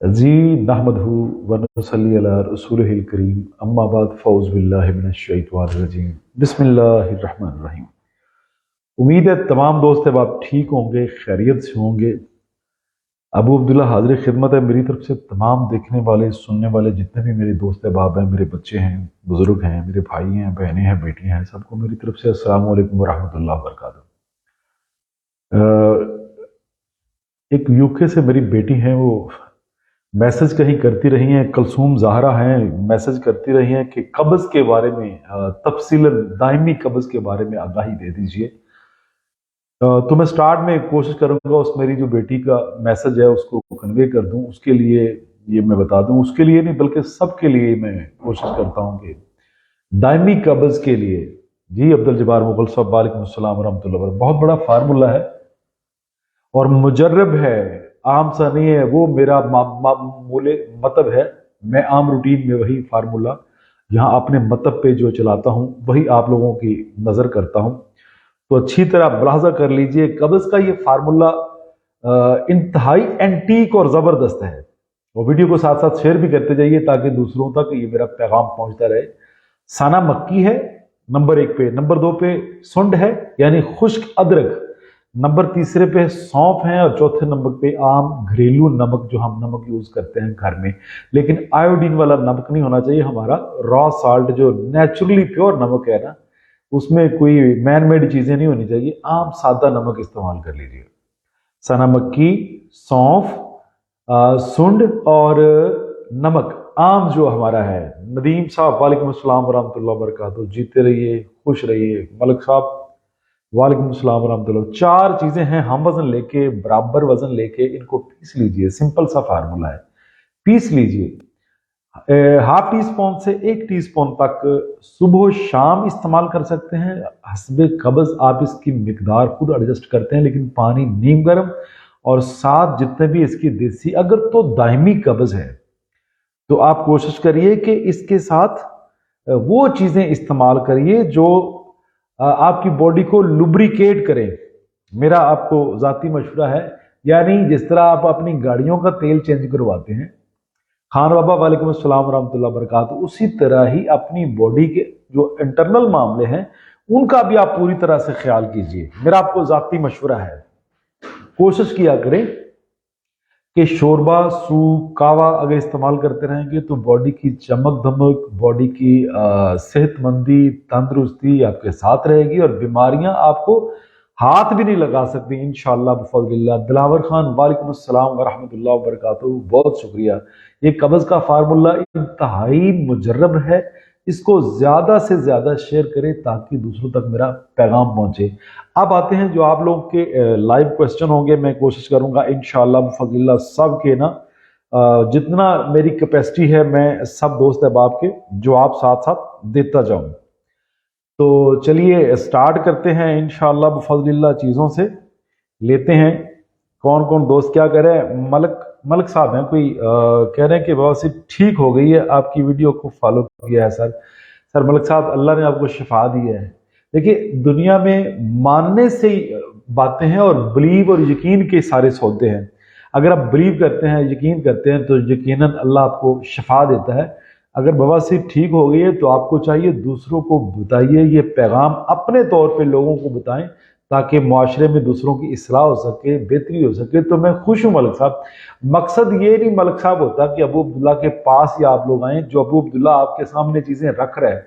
जी नहमदहू व नसल्ली अला रसूलिहिल करीम अम्मा बाद फ़ौज़ बिल्लाहि मिनश शैतानिर रजीम बिस्मिल्लाहिर रहमानिर रहीम। उम्मीद है तमाम दोस्त अब ठीक होंगे, खैरियत से होंगे। अबू अब्दुल्ला हाजिर खिदमत है मेरी तरफ से तमाम देखने वाले सुनने वाले जितने भी मेरे दोस्त अहबाब हैं, मेरे बच्चे हैं, बुज़ुर्ग हैं, मेरे भाई हैं, बहनें हैं, बेटियां हैं, सबको मेरी तरफ से अस्सलामु अलैकुम व रहमतुल्लाहि व बरकातहू। एक यूके से मेरी बेटी हैं, वो मैसेज कहीं करती रही हैं, कलसूम ज़हरा हैं, मैसेज करती रही हैं कि कब्ज़ के बारे में तफसीलन दायमी कब्ज़ के बारे में आगाही दे दीजिए। तो मैं स्टार्ट में कोशिश करूंगा उस मेरी जो बेटी का मैसेज है उसको कन्वे कर दूं, उसके लिए ये मैं बता दूं, उसके लिए नहीं बल्कि सबके लिए मैं कोशिश करता हूं कि दायमी कब्ज़ के लिए। जी अब्दुल जब्बार मुगल साहब वालेकुम अस्सलाम व रहमतुल्लाहि व बरकातहू। बहुत बड़ा फार्मूला है और मुजर्रब है, आम सा नहीं है। वो मेरा मामूले मतलब है, मैं आम रूटीन में वही फार्मूला यहाँ अपने मतलब पे जो चलाता हूँ वही आप लोगों की नज़र करता हूँ। तो अच्छी तरह मुलाहजा कर लीजिए, कब्ज़ का ये फार्मूला इंतहाई एंटीक और ज़बरदस्त है। और वीडियो को साथ साथ शेयर भी करते जाइए ताकि दूसरों तक ये मेरा पैगाम पहुंचता रहे। साना मक्की है नंबर 1 पे, नंबर 2 पे सुंड है यानी खुश्क अदरक, नंबर तीसरे पे सौंफ है और चौथे नंबर पे आम घरेलू नमक जो हम नमक यूज करते हैं घर में, लेकिन आयोडीन वाला नमक नहीं होना चाहिए। हमारा रॉ साल्ट जो नेचुरली प्योर नमक है ना, उसमें कोई मैन मेड चीजें नहीं होनी चाहिए। आम सादा नमक इस्तेमाल कर लीजिए। सना मक्की, सौंफ, सुंड और नमक आम जो हमारा है। नदीम साहब वालेकुम अस्सलाम व रहमतुल्लाहि व बरकातहू। जीते रहिए, खुश रहिए। मलिक साहब वालेकुम अस्सलाम व रहमतुल्लाह। 4 चीजें हैं, हम वजन लेके बराबर वजन लेके इनको पीस लीजिए। सिंपल सा फार्मूला है, पीस लीजिए। हाफ टी स्पून से 1 टीस्पून तक सुबह शाम इस्तेमाल कर सकते हैं। हस्बे कब्ज आप इसकी मिकदार खुद एडजस्ट करते हैं, लेकिन पानी नीम गर्म और साथ जितने भी इसकी देसी, अगर तो दायमी कब्ज है तो आप कोशिश करिए कि इसके साथ वो चीजें इस्तेमाल करिए जो आपकी बॉडी को लुब्रिकेट करें। मेरा आपको जाती मशवरा है, यानी जिस तरह आप अपनी गाड़ियों का तेल चेंज करवाते हैं, खान बाबा वालेकुम अस्सलाम व रहमतुल्लाहि व बरकातहू, उसी तरह ही अपनी बॉडी के जो इंटरनल मामले हैं उनका भी आप पूरी तरह से ख्याल कीजिए। मेरा आपको जाती मशवरा है, कोशिश किया करें कि शोरबा, सूप, कावा अगर इस्तेमाल करते रहेंगे तो बॉडी की चमक धमक, बॉडी की सेहतमंदी, तंदुरुस्ती आपके साथ रहेगी और बीमारियां आपको हाथ भी नहीं लगा सकती इंशाअल्लाह बफज़लिल्लाह। दिलावर खान वालेकुम अस्सलाम व रहमतुल्लाहि व बरकातहू, बहुत शुक्रिया। ये कब्ज़ का फार्मूला इंतहाई मुजर्रब है, इसको ज्यादा से ज्यादा शेयर करें ताकि दूसरों तक मेरा पैगाम पहुंचे। अब आते हैं जो आप लोगों के लाइव क्वेश्चन होंगे। मैं कोशिश करूंगा इंशाअल्लाह बफज़लिल्लाह सब के ना जितना मेरी कैपेसिटी है मैं सब दोस्त अहबाब के जवाब साथ साथ देता जाऊं। तो चलिए स्टार्ट करते हैं इंशाअल्लाह बफज़लिल्लाह। चीज़ों से लेते हैं कौन कौन दोस्त क्या कह रहे हैं। मलक साहब हैं कोई, कह रहे हैं कि बवासीर ठीक हो गई है, आपकी वीडियो को फॉलो किया है सर मलक साहब, अल्लाह ने आपको शिफा दी है। देखिए दुनिया में मानने से ही बातें हैं और बिलीव और यकीन के सारे सौदे हैं। अगर आप बिलीव करते हैं, यकीन करते हैं, तो यकीनन अल्लाह आपको शिफा देता है। अगर बवासीर ठीक हो गई है तो आपको चाहिए दूसरों को बताइए, ये पैगाम अपने तौर पे लोगों को बताएं ताकि मुआशरे में दूसरों की इस्लाह हो सके, बेहतरी हो सके। तो मैं खुश हूँ मलिक साहब। मकसद ये नहीं मलिक साहब होता कि अबू अब्दुल्ला के पास या आप लोग आए, जो अबू अब्दुल्ला आपके सामने चीजें रख रहा है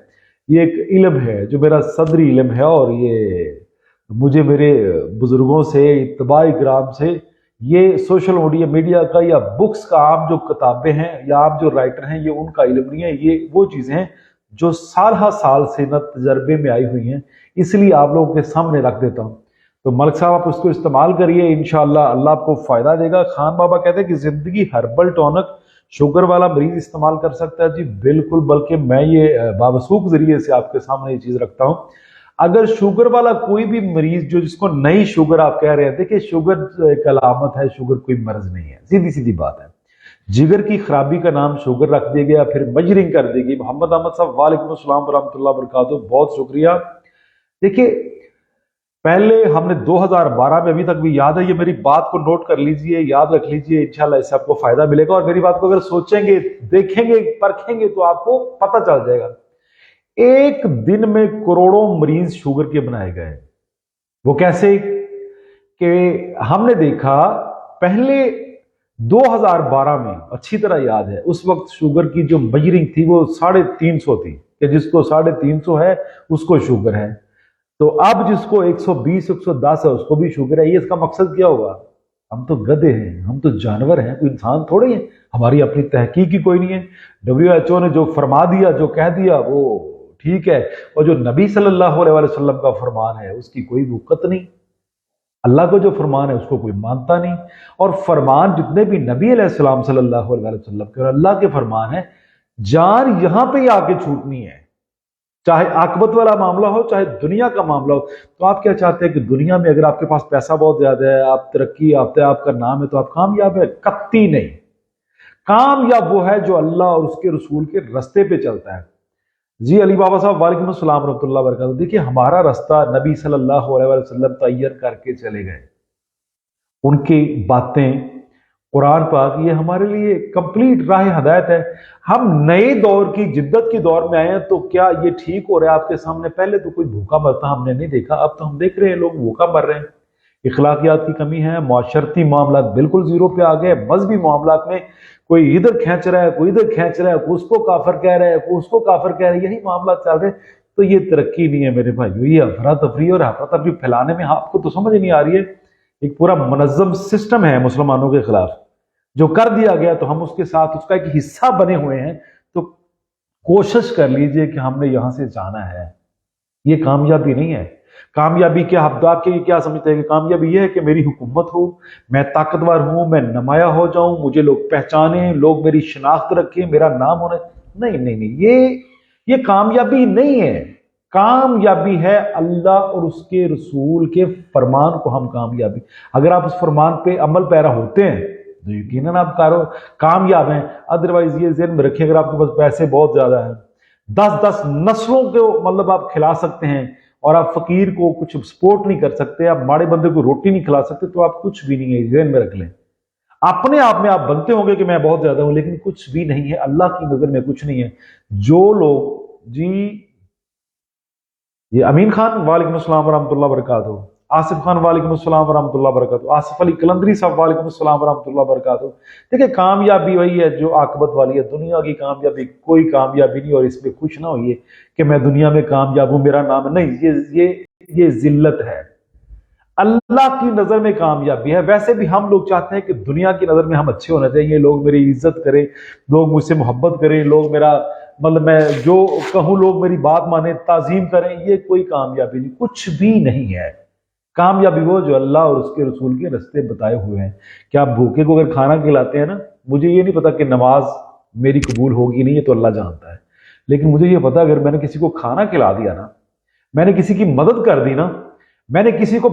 ये एक इल्म है जो मेरा सदरी इल्म है, और ये मुझे मेरे बुजुर्गों से, इत्तबाई कराम से, ये सोशल मीडिया का या बुक्स का, आप जो किताबें हैं या आप जो राइटर हैं, ये उनका इल्म नहीं है। ये वो चीजें हैं जो साल हा साल से न तजर्बे में आई हुई हैं, इसलिए आप लोगों के सामने रख देता हूँ। तो मलिक साहब आप उसको इस्तेमाल करिए, इंशाअल्लाह अल्लाह आपको फायदा देगा। खान बाबा कहते हैं कि जिंदगी हर्बल टॉनिक शुगर वाला मरीज इस्तेमाल कर सकता है। जी बिल्कुल, बल्कि मैं ये बावसूख जरिए से आपके सामने ये चीज रखता हूँ। अगर शुगर वाला कोई भी मरीज जो जिसको नई शुगर आप कह रहे थे कि शुगर एक अलामत है, शुगर कोई मर्ज नहीं है, सीधी सीधी बात है। जिगर की खराबी का नाम शुगर रख दिया गया, फिर मजरिंग कर दी गई। मोहम्मद अहमद साहब वालेकुम अस्सलाम व रहमतुल्लाहि व बरकातहू, बहुत शुक्रिया। देखिए पहले हमने 2012 में, अभी तक भी याद है, ये मेरी बात को नोट कर लीजिए, याद रख लीजिए, इंशाल्लाह इससे आपको फायदा मिलेगा। और मेरी बात को अगर सोचेंगे, देखेंगे, परखेंगे तो आपको पता चल जाएगा। एक दिन में करोड़ों मरीज शुगर के बनाए गए। वो कैसे? कि हमने देखा पहले 2012 में, अच्छी तरह याद है, उस वक्त शुगर की जो मेजरिंग थी वो 350 थी, कि जिसको 350 है उसको शुगर है। तो अब जिसको 120 110 है उसको भी शुगर है। ये इसका मकसद क्या होगा? हम तो गधे हैं, हम तो जानवर हैं, कोई इंसान थोड़े हैं, हमारी अपनी तहकीक ही कोई नहीं है। WHO ने जो फरमा दिया, जो कह दिया वो ठीक है, और जो नबी सल्लल्लाहु अलैहि वसल्लम का फरमान है उसकी कोई वक़्त नहीं। अल्लाह को जो फरमान है उसको कोई मानता नहीं। और फरमान जितने भी नबी अलैहिस्सलाम सल्लल्लाहु अलैहि वसल्लम के और अल्लाह के फरमान है, जान यहां पे ही आके छूटनी है, चाहे आकबत वाला मामला हो, चाहे दुनिया का मामला हो। तो आप क्या चाहते हैं कि दुनिया में अगर आपके पास पैसा बहुत ज्यादा है, आप तरक्की याफ्ता है, आपका नाम है, तो आप कामयाब है? कत्ती नहीं। कामयाब वो है जो अल्लाह और उसके रसूल के रास्ते पे चलता है। जी अली बाबा साहब वालेकुम अस्सलाम रहमतुल्लाह बरकातहू। देखिए, हमारा रास्ता नबी सल्लल्लाहु अलैहि वसल्लम तैयार करके चले गए। उनकी बातें, कुरान पाक, ये हमारे लिए कंप्लीट राह हदायत है। हम नए दौर की जिद्दत की दौर में आए हैं, तो क्या ये ठीक हो रहा है आपके सामने? पहले तो कोई भूखा मरता हमने नहीं देखा, अब तो हम देख रहे हैं लोग भूखा मर रहे हैं। इखलाकियात की कमी है, माशरती मामला बिल्कुल जीरो पे आ गए। मजहबी मामलात में कोई इधर खींच रहा है, कोई इधर खींच रहा है, कोई उसको काफिर कह रहा है, कोई उसको काफिर कह रहा है, यही मामला चल रहे हैं। तो ये तरक्की नहीं है मेरे भाइयों। ये अफरा तफरी और अफरा तफरी फैलाने में आपको तो समझ नहीं आ रही है। एक पूरा मुनज़्ज़म सिस्टम है मुसलमानों के खिलाफ जो कर दिया गया, तो हम उसके साथ उसका एक हिस्सा बने हुए हैं। तो कोशिश कर लीजिए कि हमने यहां से जाना है। ये कामयाबी नहीं है। कामयाबी क्या, आप क्या समझते हैं कि कामयाबी ये है कि मेरी हुकूमत हो, मैं ताकतवर हूं, मैं नुमाया हो जाऊं, मुझे लोग पहचाने, लोग मेरी शनाख्त रखें, मेरा नाम होने? नहीं नहीं नहीं, ये कामयाबी नहीं है। कामयाबी है अल्लाह और उसके रसूल के फरमान को हम कामयाबी, अगर आप उस फरमान पे अमल पैरा होते हैं तो यकीनन आप कामयाब हैं। अदरवाइज ये ज़हन में रखिए, अगर आपके पास पैसे बहुत ज्यादा हैं, 10-10 नस्लों को मतलब आप खिला सकते हैं, और आप फकीर को कुछ सपोर्ट नहीं कर सकते, आप माड़े बंदे को रोटी नहीं खिला सकते, तो आप कुछ भी नहीं है। ज़हन में रख लें। अपने आप में आप बनते होंगे कि मैं बहुत ज्यादा हूं, लेकिन कुछ भी नहीं है। अल्लाह की नजर में कुछ नहीं है। जो लोग, जी ये अमीन खान वालेकुम अस्सलाम वरहमतुल्लाह वबरकातुहू, आसिफ खान वालेकुम अस्सलाम वरहमतुल्लाह वबरकातुहू, आसिफ अली कलंदरी साहब वालेकुम अस्सलाम वरहमतुल्लाह वबरकातुहू। देखिए, कामयाबी वही है जो आकबत वाली है। दुनिया की कामयाबी कोई कामयाबी नहीं, और इसमें खुश ना होइए कि मैं दुनिया में कामयाब हूं, मेरा नाम नहीं। ये जिल्लत है। अल्लाह की नजर में कामयाबी है। वैसे भी हम लोग चाहते हैं कि दुनिया की नजर में हम अच्छे होना चाहिए, लोग मेरी इज्जत करें, लोग मुझसे मोहब्बत करें, लोग मेरा मतलब मैं जो कहूं लोग मेरी बात माने, ताजीम करें। ये कोई कामयाबी नहीं, कुछ भी नहीं है। कामयाबी वो जो अल्लाह और उसके रसूल के रास्ते बताए हुए हैं। क्या आप भूखे को अगर खाना खिलाते हैं ना, मुझे ये नहीं पता कि नमाज मेरी कबूल होगी नहीं, ये तो अल्लाह जानता है। लेकिन मुझे ये पता, अगर मैंने किसी को खाना खिला दिया ना, मैंने किसी की मदद कर दी ना, मैंने किसी को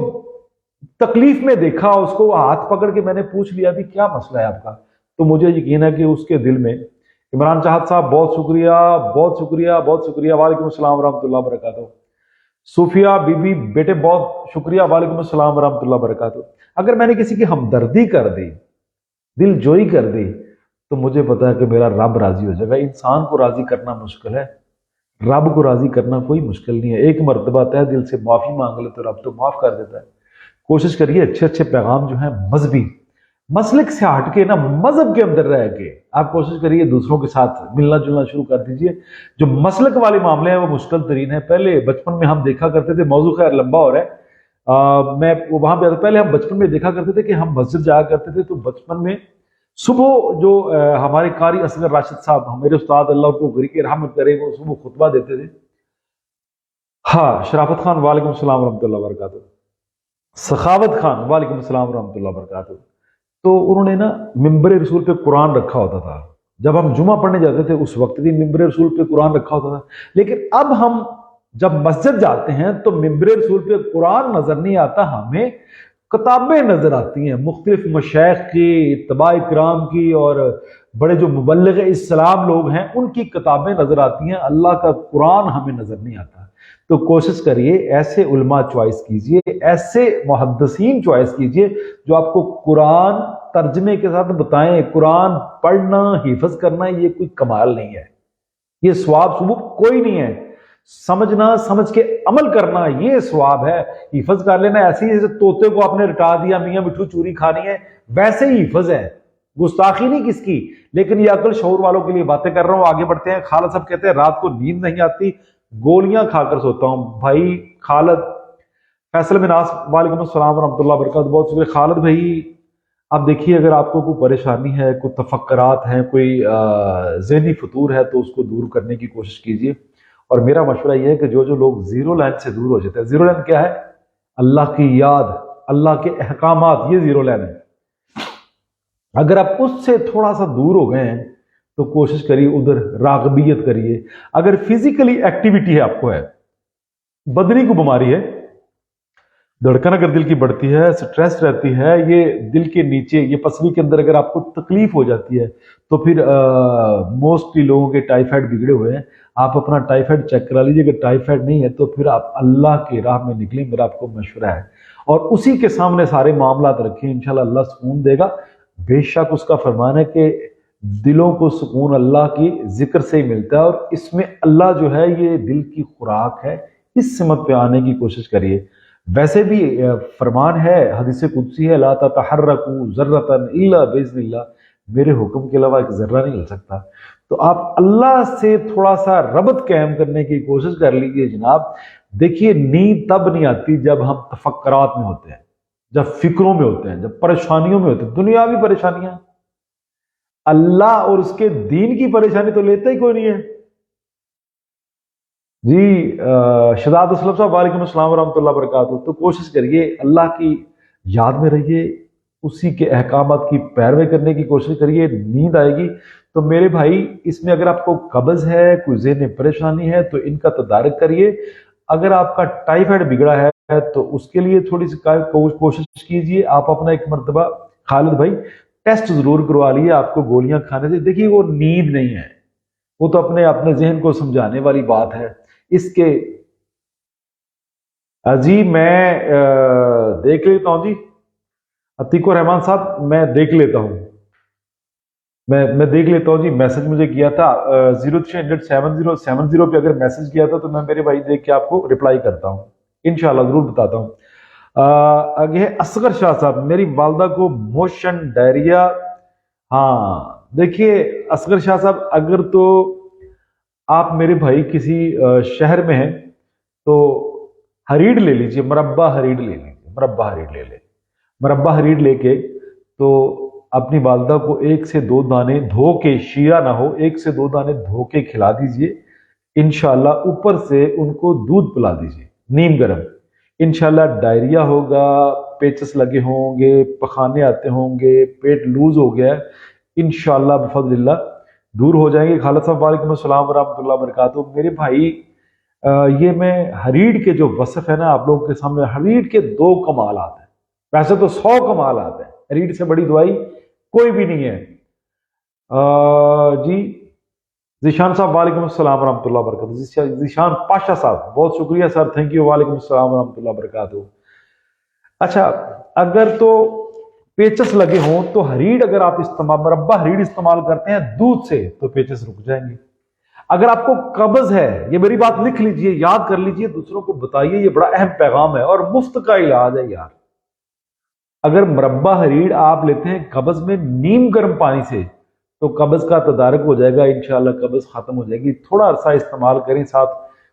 तकलीफ में देखा, उसको हाथ पकड़ के मैंने पूछ लिया भी क्या मसला है आपका, तो मुझे यकीन है कि उसके दिल में, इमरान चाहत साहब बहुत शुक्रिया, बहुत शुक्रिया, बहुत शुक्रिया, वालेकुम अस्सलाम वरहमतुल्लाह वबरकातुहू। सूफिया बीबी बेटे बहुत शुक्रिया, वालेकुम अस्सलाम वरहमतुल्लाह वबरकातुहू। अगर मैंने किसी की हमदर्दी कर दी, दिल जोई कर दी, तो मुझे पता है कि मेरा रब राजी हो जाएगा। इंसान को राजी करना मुश्किल है, रब को राजी करना कोई मुश्किल नहीं है। एक मर्तबा तय दिल से माफी मांग ले तो रब तो माफ कर देता है। कोशिश करिए अच्छे अच्छे पैगाम जो है मजहबी मसलक से हट के ना, मजहब के अंदर रह के आप कोशिश करिए दूसरों के साथ मिलना जुलना शुरू कर दीजिए। जो मसलक वाले मामले हैं वो मुश्किल तरीन है। पहले बचपन में हम देखा करते थे, मौजू खैर लंबा हो रहा है, मैं वहां पे पहले हम बचपन में देखा करते थे कि हम मस्जिद जाया करते थे, तो बचपन में सुबह जो हमारे कारी असगर राशिद साहब, मेरे उस्ताद अल्लाह को गरी के रहमत करे, वो सुबह खुतबा देते थे। हाँ, शराफत खान वालेकुम सलाम रहमतुल्लाह वबरकातुहू, सखावत खान वालेकुम सलाम रहमतुल्लाह वबरकातुहू। तो उन्होंने ना मिंबर रसूल पे कुरान रखा होता था। जब हम जुमा पढ़ने जाते थे उस वक्त भी मिंबर रसूल पे कुरान रखा होता था। लेकिन अब हम जब मस्जिद जाते हैं तो मिंबर रसूल पे कुरान नजर नहीं आता, हमें किताबें नजर आती हैं मुख्तलिफ मशाइख की, इत्तबा इकराम की, और बड़े जो मुबल्लिग इस्लाम लोग हैं उनकी किताबें नजर आती हैं। अल्लाह का कुरान हमें नजर नहीं आता। تو کوشش کریے ایسے علماء چوائس کیجئے، ایسے محدثین چوائس کیجئے جو آپ کو قرآن ترجمے کے ساتھ بتائیں۔ قرآن پڑھنا حفظ کرنا یہ کوئی کمال نہیں ہے، یہ ثواب ثبوت کوئی نہیں ہے۔ سمجھنا، سمجھ کے عمل کرنا یہ ثواب ہے۔ حفظ کر لینا ایسے ہی جیسے طوطے کو آپ نے رٹا دیا میاں مٹھو چوری کھانی ہے، ویسے ہی حفظ ہے، گستاخی نہیں کس کی۔ لیکن یہ عقل شعور والوں کے لیے باتیں کر رہا ہوں۔ آگے بڑھتے ہیں۔ خالد صاحب کہتے ہیں رات کو نیند نہیں آتی، گولیاں کھا کر سوتا ہوں۔ بھائی خالد، فیصل مناس وعلیکم السلام ورحمۃ اللہ وبرکاتہ، بہت شکریہ خالد بھائی۔ اب دیکھیے اگر آپ کو کوئی پریشانی ہے، کوئی تفکرات ہیں، کوئی ذہنی فطور ہے تو اس کو دور کرنے کی کوشش کیجیے۔ اور میرا مشورہ یہ ہے کہ جو لوگ زیرو لائن سے دور ہو جاتے ہیں، زیرو لائن کیا ہے؟ اللہ کی یاد، اللہ کے احکامات، یہ زیرو لائن ہے۔ اگر آپ اس سے تھوڑا سا دور ہو گئے ہیں تو کوشش کریے ادھر راغبیت کریے۔ اگر فزیکلی ایکٹیویٹی ہے، آپ کو ہے، بدنی کو بیماری ہے، دھڑکن اگر دل کی بڑھتی ہے، سٹریس رہتی ہے، یہ دل کے نیچے، یہ پسلی کے اندر اگر آپ کو تکلیف ہو جاتی ہے تو پھر موسٹلی لوگوں کے ٹائیفائڈ بگڑے ہوئے ہیں۔ آپ اپنا ٹائیفائڈ چیک کرا لیجیے، اگر ٹائیفائڈ نہیں ہے تو پھر آپ اللہ کی راہ میں نکلیں، میرا آپ کو مشورہ ہے۔ اور اسی کے سامنے سارے معاملات رکھیں، انشاءاللہ اللہ سکون دے گا۔ بے شک اس کا فرمان ہے کہ دلوں کو سکون اللہ کی ذکر سے ہی ملتا ہے، اور اس میں اللہ جو ہے یہ دل کی خوراک ہے۔ اس سمت پہ آنے کی کوشش کریے۔ ویسے بھی فرمان ہے، حدیث قدسی ہے، لا تتحرکوا ذرۃ الا باذن اللہ، میرے حکم کے علاوہ ایک ذرہ نہیں ہل سکتا۔ تو آپ اللہ سے تھوڑا سا ربط قائم کرنے کی کوشش کر لیجیے جناب۔ دیکھیے نیند تب نہیں آتی جب ہم تفکرات میں ہوتے ہیں، جب فکروں میں ہوتے ہیں، جب پریشانیوں میں ہوتے ہیں، دنیاوی پریشانیاں۔ اللہ اور اس کے دین کی پریشانی تو لیتا ہی کوئی نہیں ہے۔ جی شداد اسلم صاحب وعلیکم السلام ورحمۃ اللہ وبرکاتہ۔ تو کوشش کریے اللہ کی یاد میں رہیے، اسی کے احکامات کی پیروی کرنے کی کوشش کریے، نیند آئے گی۔ تو میرے بھائی اس میں اگر آپ کو قبض ہے، کوئی ذہنی پریشانی ہے تو ان کا تدارک کریے۔ اگر آپ کا ٹائیفائڈ بگڑا ہے تو اس کے لیے تھوڑی سی کوشش کیجیے۔ آپ اپنا ایک مرتبہ خالد بھائی ٹیسٹ ضرور کروا لیے، آپ کو گولیاں کھانے سے دیکھیے وہ نیند نہیں ہے، وہ تو اپنے ذہن کو سمجھانے والی بات ہے۔ اس کے جی میں دیکھ لیتا ہوں جی عتیق الرحمان صاحب، میں دیکھ لیتا ہوں، میں دیکھ لیتا ہوں جی۔ میسج مجھے کیا تھا 03007070 پہ اگر میسج کیا تھا تو میں میرے بھائی دیکھ کے آپ کو رپلائی کرتا ہوں، انشاءاللہ ضرور بتاتا ہوں۔ آگے ہے اصغر شاہ صاحب، میری والدہ کو موشن ڈائریا۔ ہاں دیکھیے اصغر شاہ صاحب، اگر تو آپ میرے بھائی کسی شہر میں ہیں تو ہریڈ لے لیجیے، مربع ہریڈ لے لیجیے، مربع ہریڈ لے لیں، مربع ہریڈ لے کے تو اپنی والدہ کو 1 سے 2 دانے دھو کے، شیرہ نہ ہو، 1 سے 2 دانے دھو کے کھلا دیجیے انشاءاللہ۔ اوپر سے ان کو دودھ پلا دیجیے نیم گرم، انشاءاللہ ڈائریا ہوگا، پیچس لگے ہوں گے، پخانے آتے ہوں گے، پیٹ لوز ہو گیا ہے، انشاءاللہ بفضل اللہ دور ہو جائیں گے۔ خالد صاحب وعلیکم السلام ورحمۃ اللہ وبرکاتہ۔ میرے بھائی یہ میں ہریڈ کے جو وصف ہے نا آپ لوگوں کے سامنے، ہریڈ کے 2 کمالات ہیں، ویسے تو 100 کمالات ہیں، ہریڈ سے بڑی دوائی کوئی بھی نہیں ہے۔ جی ذیشان صاحب وعلیکم السلام ورحمۃ اللہ وبرکاتہ۔ ذیشان پاشا صاحب بہت شکریہ سر، تھینک یو، وعلیکم السلام ورحمۃ اللہ وبرکاتہ۔ اچھا اگر تو پیچس لگے ہوں تو ہریڈ اگر آپ مربع ہریڈ استعمال کرتے ہیں دودھ سے تو پیچس رک جائیں گے۔ اگر آپ کو قبض ہے، یہ میری بات لکھ لیجئے، یاد کر لیجئے، دوسروں کو بتائیے، یہ بڑا اہم پیغام ہے اور مفت کا علاج ہے یار۔ اگر مربع ہریڈ آپ لیتے ہیں قبض میں نیم گرم پانی سے تو قبض کا تدارک ہو جائے گا، انشاءاللہ قبض ختم ہو جائے گی۔ تھوڑا عرصہ استعمال کریں، ساتھ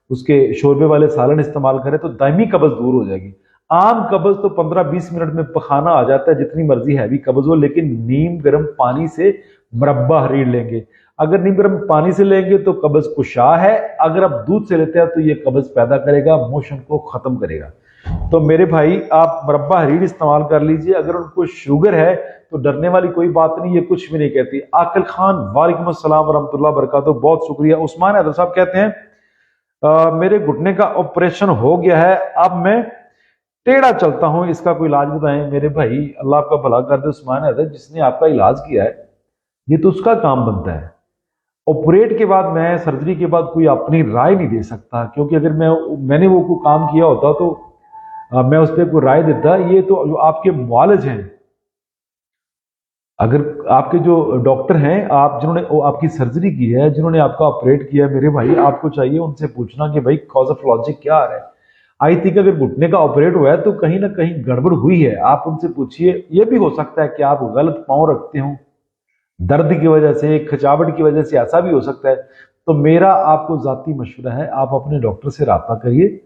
اس کے شوربے والے سالن استعمال کریں تو دائمی قبض دور ہو جائے گی۔ عام قبض تو 15-20 منٹ میں پخانا آ جاتا ہے، جتنی مرضی ہیوی قبض ہو، لیکن نیم گرم پانی سے مربع ہریڈ لیں گے۔ اگر نیم گرم پانی سے لیں گے تو قبض کشا ہے، اگر آپ دودھ سے لیتے ہیں تو یہ قبض پیدا کرے گا، موشن کو ختم کرے گا۔ تو میرے بھائی آپ مربع ہریڈ استعمال کر لیجئے۔ اگر ان کو شوگر ہے تو ڈرنے والی کوئی بات نہیں، یہ کچھ بھی نہیں کہتی۔ عاقل خان وعلیکم السلام ورحمۃ اللہ وبرکاتہ، بہت شکریہ۔ عثمان حیدر صاحب کہتے ہیں میرے گھٹنے کا آپریشن ہو گیا ہے، اب میں ٹیڑھا چلتا ہوں، اس کا کوئی علاج بتائیں۔ میرے بھائی اللہ آپ کا بھلا کر دے عثمان حیدر، جس نے آپ کا علاج کیا ہے یہ تو اس کا کام بنتا ہے۔ ऑपरेट के बाद मैं सर्जरी के बाद कोई अपनी राय नहीं दे सकता, क्योंकि अगर मैंने वो कोई काम किया होता तो मैं उस पर कोई राय देता। ये तो जो आपके मुआलिज हैं, अगर आपके जो डॉक्टर हैं, आप जिन्होंने आपकी सर्जरी की है, जिन्होंने आपका ऑपरेट किया है, मेरे भाई आपको चाहिए उनसे पूछना कि भाई कॉज ऑफ लॉजिक क्या आ रहा है। आई थिंक अगर घुटने का ऑपरेट हुआ है तो कहीं ना कहीं गड़बड़ हुई है, आप उनसे पूछिए। ये भी हो सकता है कि आप गलत पाँव रखते हो, दर्द की वजह से, खिंचावट की वजह से, ऐसा भी हो सकता है। तो मेरा आपको ज़ाती मशवरा है, आप अपने डॉक्टर से रब्ता करिए,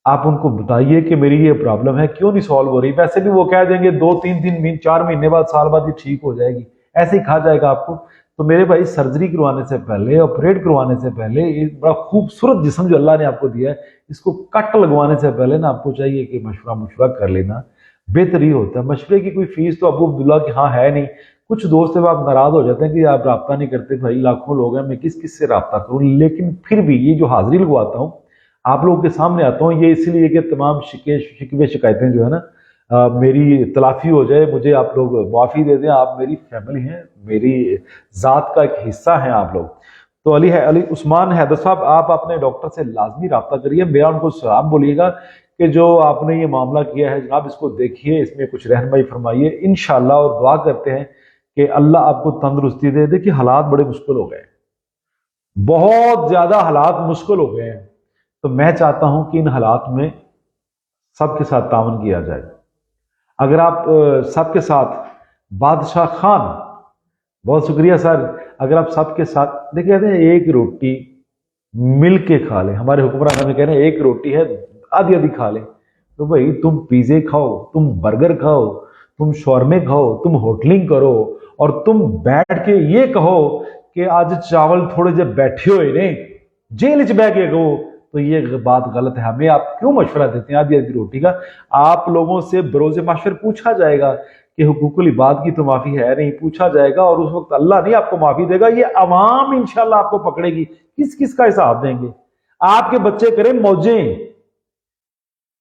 आप उनको बताइए कि मेरी ये प्रॉब्लम है, क्यों नहीं सॉल्व हो रही। वैसे भी वो कह देंगे 2-3 दिन 4 महीने बाद, साल बाद ये ठीक हो जाएगी, ऐसे ही खा जाएगा आपको। तो मेरे भाई सर्जरी करवाने से पहले, ऑपरेट करवाने से पहले, एक बड़ा खूबसूरत जिस्म जो अल्लाह ने आपको दिया है, इसको कट लगवाने से पहले ना आपको चाहिए कि मशवरा कर लेना बेहतर ही होता है। मशवरे की कोई फीस तो अबू अब्दुल्ला की हाँ है नहीं। कुछ दोस्त है आप नाराज हो जाते हैं कि आप रब्ता नहीं करते, भाई लाखों लोग हैं, मैं किस किस से रब्ता करूं। लेकिन फिर भी ये जो हाजिरी लगवाता हूँ, आप लोगों के सामने आता हूँ, ये इसलिए कि तमाम शिकवे शिकायतें जो है ना मेरी तलाफी हो जाए, मुझे आप लोग माफ़ी दे दें। आप मेरी फैमिली हैं, मेरी ज़ात का एक हिस्सा हैं आप लोग। तो अली उस्मान हैदर साहब, आप अपने डॉक्टर से लाजमी रब्ता करिए, मेरा उनको सलाम बोलिएगा कि जो आपने ये मामला किया है जनाब, इसको देखिए, इसमें कुछ रहनुमाई फरमाइए इंशाअल्लाह, और दुआ करते हैं कि अल्लाह आपको तंदुरुस्ती दे। देखिए हालात बड़े मुश्किल हो गए, बहुत ज्यादा हालात मुश्किल हो गए हैं। तो मैं चाहता हूं कि इन हालात में सबके साथ तावन किया जाए। अगर आप सबके साथ, बादशाह खान, बहुत शुक्रिया सर, अगर आप सबके साथ, देखिए कहते हैं एक रोटी मिल के खा ले, हमारे हुक्मरान हमें कह रहे हैं एक रोटी है आधी आधी खा ले। तो भाई तुम पिज़्ज़े खाओ, तुम बर्गर खाओ, तुम शौरमे खाओ, तुम होटलिंग करो, और तुम बैठ के ये कहो कि आज चावल थोड़े जब बैठे हुए ने जेल च बह के कहो, तो ये बात गलत है। हमें आप क्यों मशवरा देते हैं आधी आधी रोटी का। आप लोगों से बरोज़े माशर पूछा जाएगा कि हुकूकुल इबाद की तो माफी है नहीं, पूछा जाएगा, और उस वक्त अल्लाह नहीं आपको माफी देगा, ये अवाम इंशाल्लाह आपको पकड़ेगी। किस किस का हिसाब देंगे? आपके बच्चे करें मौजें,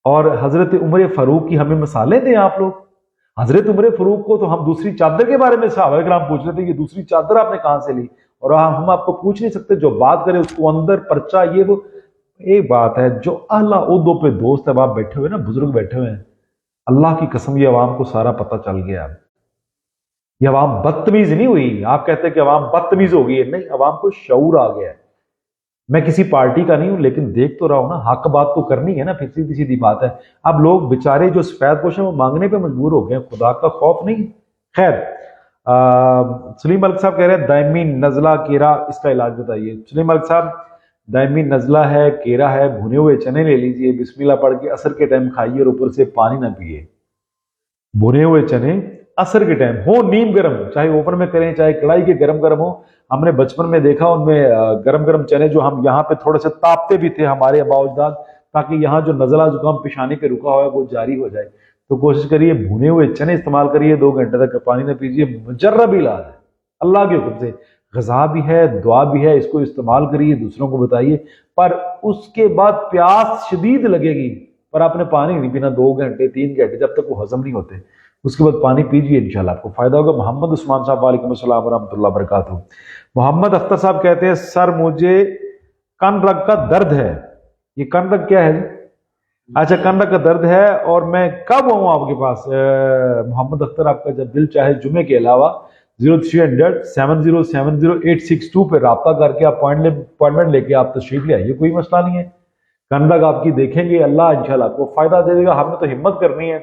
और हजरत उमर फारूक की हमें मिसालें दें आप लोग। हजरत उमर फारूक को तो हम दूसरी चादर के बारे में सहाबा किराम पूछ रहे थे कि दूसरी चादर आपने कहां से ली, और हम आपको पूछ नहीं सकते। जो बात करें उसको अंदर पर्चा, ये वो। एक बात है, जो आला उहदों पे दोस्त है आप बैठे हुए ना, बुजुर्ग बैठे हुए हैं, अल्लाह की कसम ये अवाम को सारा पता चल गया। ये अवाम बदतमीज नहीं हुई, आप कहते हैं कि अवाम बदतमीज हो गई है, नहीं, अवाम को शऊर आ गया है। मैं किसी पार्टी का नहीं हूं, लेकिन देख तो रहा हूं ना, हक बात तो करनी है ना, फिर सीधी सीधी बात है। अब लोग बेचारे जो सफेद पोश हैं वो मांगने पे मजबूर हो गए, खुदा का खौफ नहीं। खैर, सलीम मलिक साहब कह रहे हैं दायमी नजला केरा, इसका इलाज बताइए। सलीम मलिक साहब, दायमी नजला है, केरा है, भुने हुए चने ले लीजिए, बिस्मिल्लाह पढ़ के असर के टाइम खाइए, और ऊपर से पानी ना पिए। भुने हुए चने असर के टाइम हो, नीम गर्म, चाहे ओवन में करें चाहे कढ़ाई के गरम गरम हो। हमने बचपन में देखा उनमें गरम गरम चने, जो हम यहाँ पे थोड़े से तापते भी थे हमारे आबा अजदाद, ताकि यहाँ जो नजला जुकाम पेशानी पे रुका हुआ है वो जारी हो जाए। तो कोशिश करिए भुने हुए चने इस्तेमाल करिए, 2 घंटे तक पानी ना पीजिए, मुजर्रब इलाज है अल्लाह के हुक्म से। गजा भी है, दुआ भी है, इसको इस्तेमाल करिए, दूसरों को बताइए। पर उसके बाद प्यास शदीद लगेगी, पर आपने पानी नहीं पीना 2 घंटे 3 घंटे, जब तक वो हजम नहीं होते। उसके बाद पानी पीजिए, इंशाल्लाह आपको फायदा होगा। मोहम्मद उस्मान साहब, वालेकुम अस्सलाम वरहमतुल्लाह वबरकातुहू। मोहम्मद अख्तर साहब कहते हैं सर मुझे कन रग का दर्द है। ये कन रग क्या है जी? अच्छा, कन रग का दर्द है, और मैं कब आऊँ आपके पास? मोहम्मद अख्तर, आपका जब दिल चाहे, जुमे के अलावा 0300 7070 862 पे रब्ता करके अपॉइंटमेंट लेके आप तशरीफ ले आइए, कोई मसला नहीं है। कन रग आपकी देखेंगे, अल्लाह इंशाल्लाह आपको फायदा दे देगा। हमने तो हिम्मत करनी है।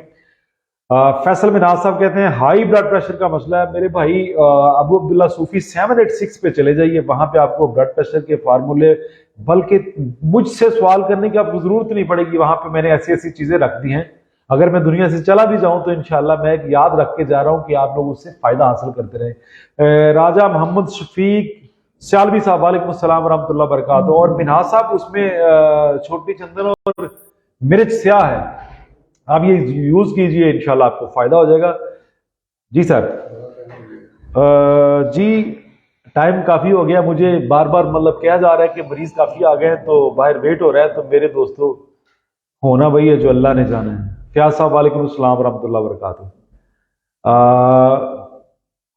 फैसल मिनाज साहब कहते हैं हाई ब्लड प्रेशर का मसला है। मेरे भाई अबू अब्दुल्ला सूफी 786 पे चले जाइए, वहां पे आपको ब्लड प्रेशर के फार्मूले, बल्कि मुझसे सवाल करने की आपको जरूरत नहीं पड़ेगी, वहां पे मैंने ऐसी ऐसी चीजें रख दी हैं। अगर मैं दुनिया से चला भी जाऊं तो इंशाल्लाह मैं एक याद रख के जा रहा हूं कि आप लोग उससे फायदा हासिल करते रहे। राजा मोहम्मद शफीक सियालवी साहब, वालेकुम अस्सलाम वरहमतुल्लाह वबरकातुहू। और मिनहाज साहब, उसमें छोटी चंदन और मिर्च स्याह है, आप ये यूज कीजिए, इंशाल्लाह आपको फायदा हो जाएगा। जी सर। जी, टाइम काफी हो गया, मुझे बार बार मतलब कहा जा रहा है कि मरीज काफी आ गए हैं, तो बाहर वेट हो रहा है। तो मेरे दोस्तों, होना वही है जो अल्लाह ने जाना है। क्या साहब, वालेकुम अस्सलाम वरहमतुल्लाह वबरकातुहू।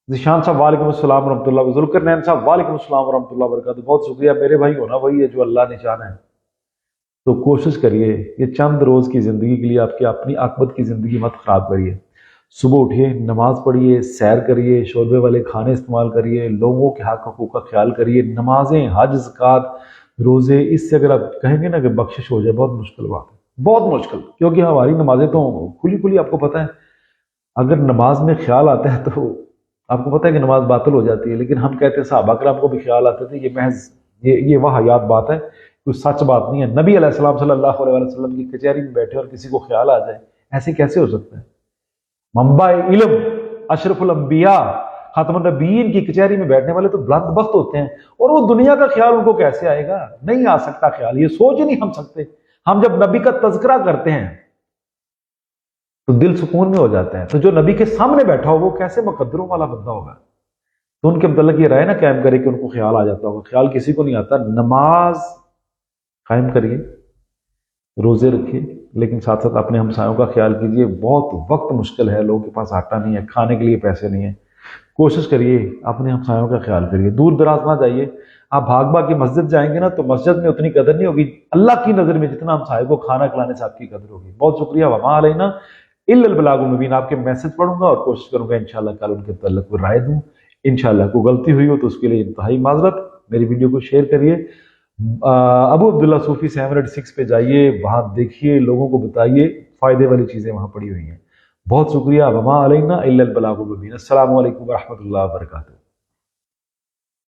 ذیشان صاحب وعلیکم السلام ورحمۃ اللہ، ذوالقرنین صاحب وعلیکم السلام ورحمۃ اللہ وبرکاتہ، بہت شکریہ میرے بھائی، ہونا وہی ہے جو اللہ نے چاہنا ہے۔ تو کوشش کریے یہ چند روز کی زندگی کے لیے آپ کی اپنی عاقبت کی زندگی مت خراب کریے۔ صبح اٹھیے، نماز پڑھیے، سیر کریے، شوربے والے کھانے استعمال کریے، لوگوں کے حق حقوق کا خیال کریے، نمازیں، حج، زکوٰۃ، روزے، اس سے اگر آپ کہیں گے نا کہ بخشش ہو جائے، بہت مشکل بات ہے، بہت مشکل، کیونکہ ہماری نمازیں تو کھلی کھلی آپ کو پتہ ہے، اگر نماز میں خیال آتا ہے تو آپ کو پتہ ہے کہ نماز باطل ہو جاتی ہے، لیکن ہم کہتے ہیں صحابہ کرام کو بھی خیال آتے تھے، یہ محض یہ واہیات بات ہے، کوئی سچ بات نہیں ہے۔ نبی علیہ السلام صلی اللہ علیہ وسلم کی کچہری میں بیٹھے اور کسی کو خیال آ جائے، ایسے کیسے ہو سکتا ہے؟ منبع علم، اشرف الانبیاء، خاتم النبیین کی کچہری میں بیٹھنے والے تو بلند بخت ہوتے ہیں، اور وہ دنیا کا خیال ان کو کیسے آئے گا؟ نہیں آ سکتا خیال، یہ سوچ ہی نہیں ہم سکتے۔ ہم جب نبی کا تذکرہ کرتے ہیں تو دل سکون میں ہو جاتا ہے، تو جو نبی کے سامنے بیٹھا ہو وہ کیسے مقدروں والا بندہ ہوگا؟ تو ان کے متعلق یہ رائے نہ قائم کرے کہ ان کو خیال آ جاتا ہوگا، خیال کسی کو نہیں آتا۔ نماز قائم کریے، روزے رکھیے، لیکن ساتھ ساتھ اپنے ہمسایوں کا خیال کیجیے۔ بہت وقت مشکل ہے، لوگوں کے پاس آٹا نہیں ہے، کھانے کے لیے پیسے نہیں ہیں، کوشش کریے اپنے ہمسایوں کا خیال کریے، دور دراز نہ جائیے۔ آپ بھاگ بھاگ کے مسجد جائیں گے نا تو مسجد میں اتنی قدر نہیں ہوگی اللہ کی نظر میں جتنا ہمسایوں کو کھانا کھلانے سے آپ کی قدر ہوگی۔ بہت شکریہ، وما علینا الا البلاغ المبین۔ آپ کے میسج پڑھوں گا اور کوشش کروں گا انشاءاللہ کل ان کے تعلق کو رائے دوں انشاءاللہ۔ کوئی غلطی ہوئی ہو تو اس کے لیے انتہائی معذرت۔ میری ویڈیو کو شیئر کریے، ابو عبداللہ صوفی 706 پہ جائیے، وہاں دیکھیے، لوگوں کو بتائیے، فائدے والی چیزیں وہاں پڑی ہوئی ہیں۔ بہت شکریہ، وما علینا الا البلاغ المبین۔ السلام علیکم ورحمۃ اللہ وبرکاتہ۔